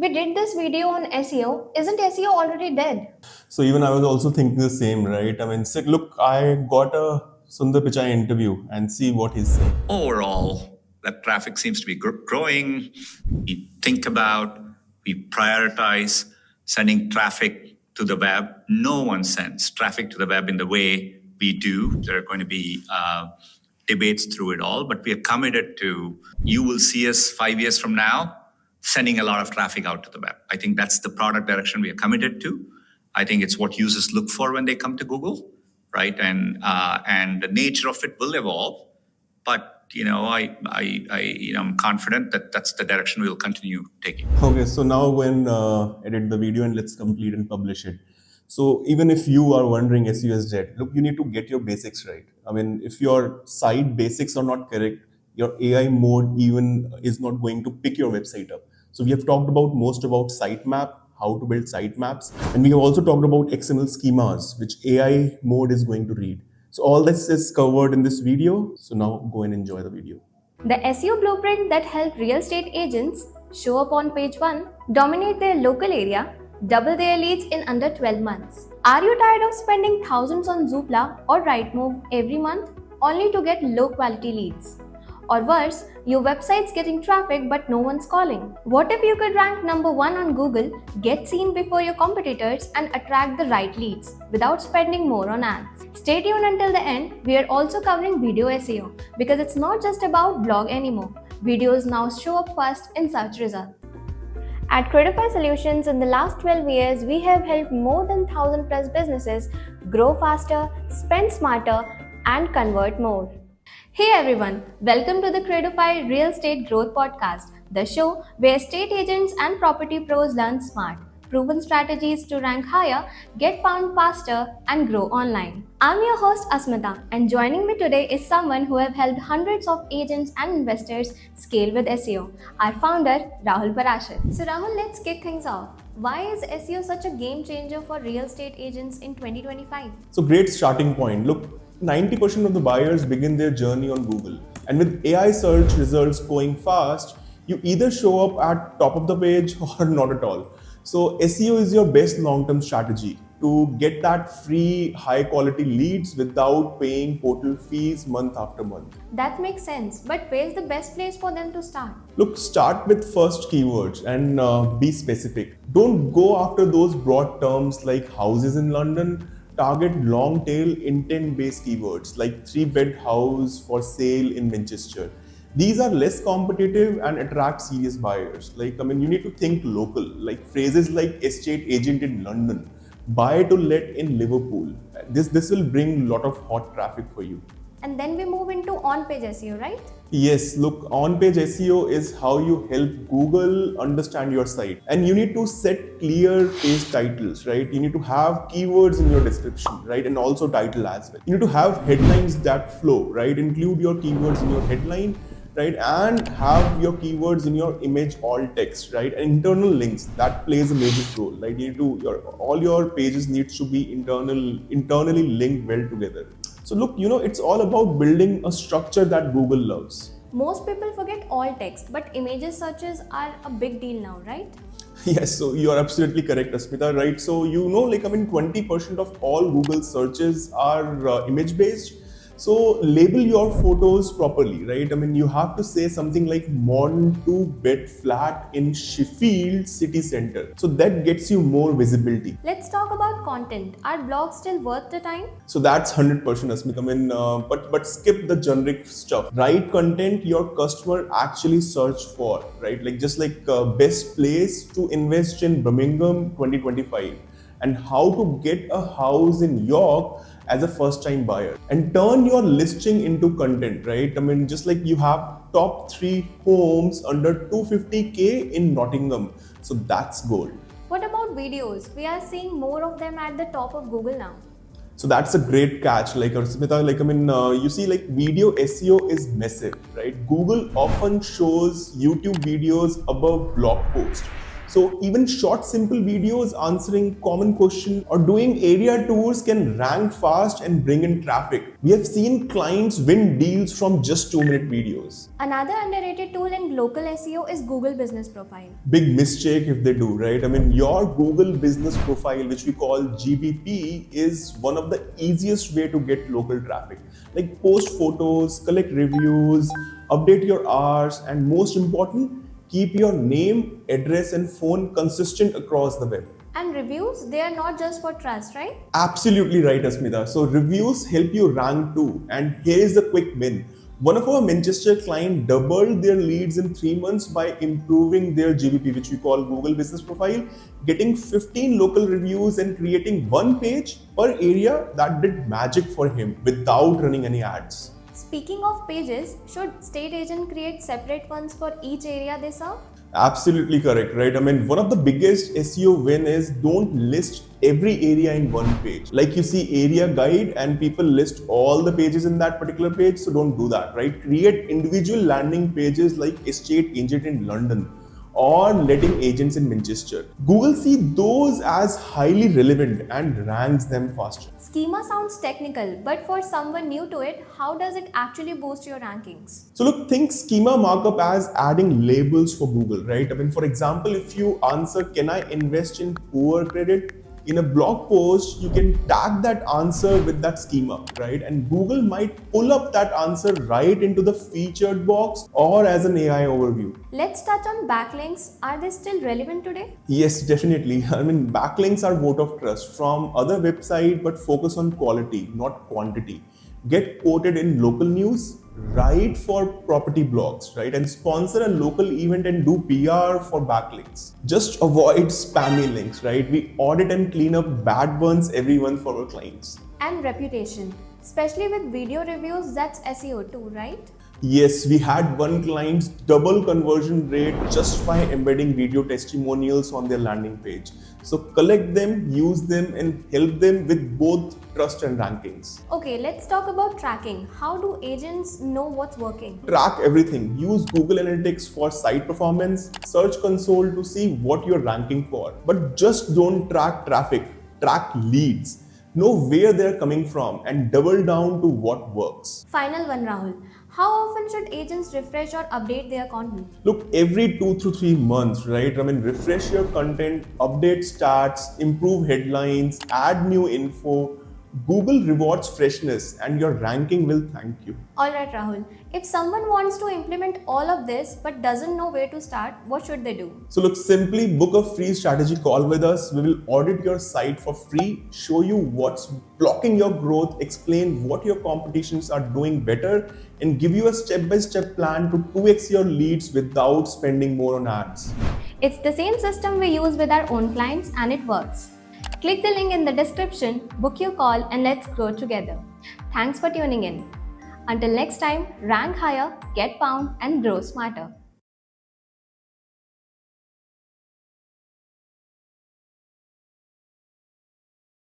We did this video on SEO. Isn't SEO already dead? So even I was also thinking the same, right? I mean, say, look, I got a Sundar Pichai interview and see what he's saying. Overall, that traffic seems to be growing. We think about, we prioritize sending traffic to the web. No one sends traffic to the web in the way we do. There are going to be debates through it all, but we are committed to, you will see us 5 years from now sending a lot of traffic out to the web. I think that's the product direction we are committed to. I think it's what users look for when they come to Google, right? And the nature of it will evolve. But I'm confident that that's the direction we'll continue taking. Okay, so now when edit the video and let's complete and publish it. So even if you are wondering SEO is dead, look, you need to get your basics right. I mean, if your site basics are not correct, your AI mode even is not going to pick your website up. So we have talked about most about sitemap, how to build sitemaps, and we have also talked about XML schemas, which AI mode is going to read. So all this is covered in this video. So now go and enjoy the video. The SEO blueprint that helped real estate agents show up on page 1, dominate their local area, double their leads in under 12 months. Are you tired of spending thousands on Zoopla or Rightmove every month only to get low quality leads? Or worse, your website's getting traffic but no one's calling. What if you could rank number 1 on Google, get seen before your competitors, and attract the right leads without spending more on ads? Stay tuned until the end. We are also covering video SEO because it's not just about blog anymore. Videos now show up first in search results. At Credofy Solutions, in the last 12 years, we have helped more than 1,000 plus businesses grow faster, spend smarter, and convert more. Hey everyone, welcome to the Credofy Real Estate Growth Podcast, the show where estate agents and property pros learn smart, proven strategies to rank higher, get found faster, and grow online. I'm your host Asmita, and joining me today is someone who have helped hundreds of agents and investors scale with SEO, our founder Rahul Parashar. So Rahul, let's kick things off. Why is SEO such a game changer for real estate agents in 2025? So great starting point. Look, 90% of the buyers begin their journey on Google. And with AI search results going fast, you either show up at top of the page or not at all. So SEO is your best long-term strategy to get that free high quality leads without paying portal fees month after month. That makes sense, but where's the best place for them to start? Look, start with first keywords and be specific. Don't go after those broad terms like houses in London. Target long tail intent based keywords like 3-bed house for sale in Manchester. These are less competitive and attract serious buyers. You need to think local, like phrases like estate agent in London, buy to let in Liverpool. This will bring a lot of hot traffic for you. And then we move into on-page SEO, right? Yes, look, on-page SEO is how you help Google understand your site. And you need to set clear page titles, right? You need to have keywords in your description, right? And also title as well. You need to have headlines that flow, right? Include your keywords in your headline, right? And have your keywords in your image alt text, right? And internal links, that plays a major role, right? You need to, all your pages needs to be internally linked well together. So look, it's all about building a structure that Google loves. Most people forget alt text, but images searches are a big deal now, right? Yes, so you are absolutely correct, Asmita, right? So 20% of all Google searches are image based. So label your photos properly, right? You have to say something like modern 2-bed flat in Sheffield city center. So that gets you more visibility. Let's talk about content. Are blogs still worth the time? So that's 100% Asmita. But skip the generic stuff. Write content your customer actually search for, right? Just like best place to invest in Birmingham 2025 and how to get a house in York as a first-time buyer, and turn your listing into content, right? Just like you have top 3 homes under 250K in Nottingham. So that's gold. What about videos? We are seeing more of them at the top of Google now. So that's a great catch. Smita, you see, video SEO is massive, right? Google often shows YouTube videos above blog posts. So even short, simple videos answering common questions or doing area tours can rank fast and bring in traffic. We have seen clients win deals from just 2-minute videos. Another underrated tool in local SEO is Google Business Profile. Big mistake if they do, right? I mean, your Google Business Profile, which we call GBP, is one of the easiest way to get local traffic. Like post photos, collect reviews, update your hours, and most important, keep your name, address, and phone consistent across the web. And reviews, they are not just for trust, right? Absolutely right, Asmita. So reviews help you rank too. And here is the quick win. One of our Manchester clients doubled their leads in 3 months by improving their GBP, which we call Google Business Profile, getting 15 local reviews and creating one page per area that did magic for him without running any ads. Speaking of pages, should state agent create separate ones for each area they serve? Absolutely correct, right? I mean, one of the biggest SEO win is don't list every area in one page. Like you see area guide and people list all the pages in that particular page. So don't do that, right? Create individual landing pages like estate agent in London or letting agents in Manchester. Google see those as highly relevant and ranks them faster. Schema sounds technical, but for someone new to it, how does it actually boost your rankings? So look, think schema markup as adding labels for Google, right? I mean, for example, if you answer, can I invest in poor credit? In a blog post, you can tag that answer with that schema, right? And Google might pull up that answer right into the featured box or as an AI overview. Let's touch on backlinks. Are they still relevant today? Yes, definitely. I mean, backlinks are vote of trust from other websites, but focus on quality, not quantity. Get quoted in local news, write for property blogs, right? And sponsor a local event and do PR for backlinks. Just avoid spammy links, right? We audit and clean up bad ones every month for our clients. And reputation, especially with video reviews, that's SEO too, right? Yes, we had one client's double conversion rate just by embedding video testimonials on their landing page. So collect them, use them, and help them with both trust and rankings. Okay, let's talk about tracking. How do agents know what's working? Track everything. Use Google Analytics for site performance, Search Console to see what you're ranking for. But just don't track traffic, track leads. Know where they're coming from and double down to what works. Final one, Rahul. How often should agents refresh or update their content? Look, every 2 to 3 months, right? I mean, refresh your content, update stats, improve headlines, add new info. Google rewards freshness and your ranking will thank you. Alright, Rahul. If someone wants to implement all of this but doesn't know where to start, what should they do? So look, simply book a free strategy call with us. We will audit your site for free, show you what's blocking your growth, explain what your competitions are doing better, and give you a step-by-step plan to 2x your leads without spending more on ads. It's the same system we use with our own clients and it works. Click the link in the description, book your call, and let's grow together. Thanks for tuning in. Until next time, rank higher, get found, and grow smarter.